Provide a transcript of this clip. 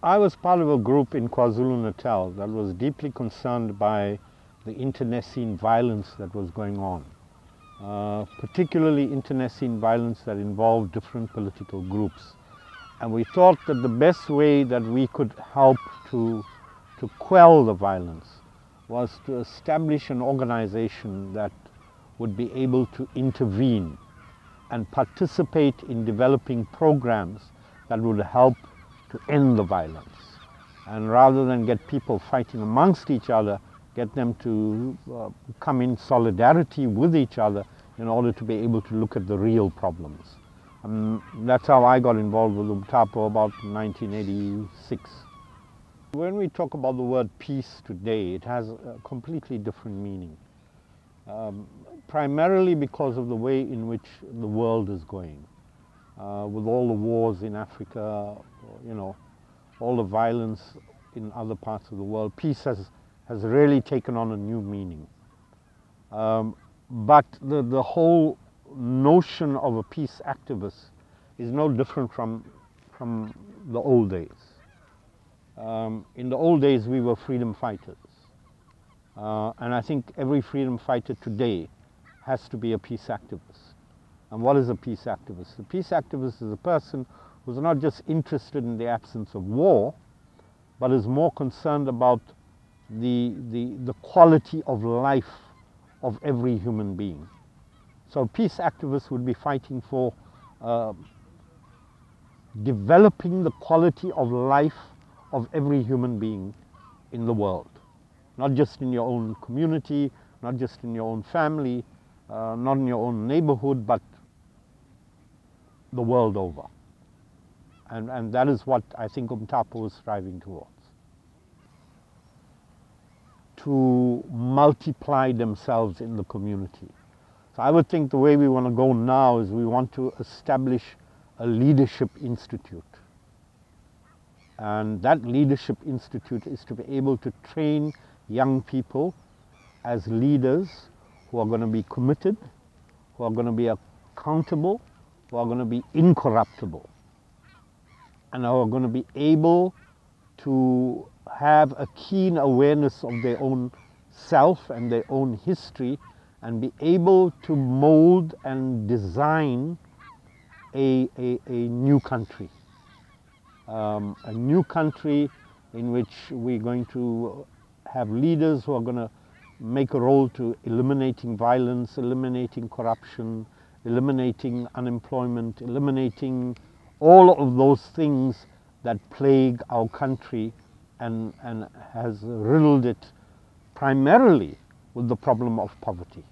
I was part of a group in KwaZulu-Natal that was deeply concerned by the internecine violence that was going on, particularly internecine violence that involved different political groups. And we thought that the best way that we could help to quell the violence was to establish an organization that would be able to intervene and participate in developing programs that would help to end the violence. And rather than get people fighting amongst each other, get them to come in solidarity with each other in order to be able to look at the real problems. That's how I got involved with Umtapo about 1986. When we talk about the word peace today, it has a completely different meaning. Primarily because of the way in which the world is going. With all the wars in Africa, all the violence in other parts of the world, peace has really taken on a new meaning. But the whole notion of a peace activist is no different from the old days. In the old days, we were freedom fighters. And I think every freedom fighter today has to be a peace activist. And what is a peace activist? A peace activist is a person who's not just interested in the absence of war, but is more concerned about the quality of life of every human being. So a peace activist would be fighting for developing the quality of life of every human being in the world. Not just in your own community, not just in your own family, not in your own neighborhood, but the world over. And that is what I think Umtapo is striving towards. To multiply themselves in the community. So I would think the way we want to go now is we want to establish a leadership institute. And that leadership institute is to be able to train young people as leaders who are going to be committed, who are going to be accountable, who are going to be incorruptible, and who are going to be able to have a keen awareness of their own self and their own history, and be able to mold and design a new country. A new country in which we're going to have leaders who are going to make a role to eliminating violence, eliminating corruption, eliminating unemployment, eliminating all of those things that plague our country and has riddled it primarily with the problem of poverty.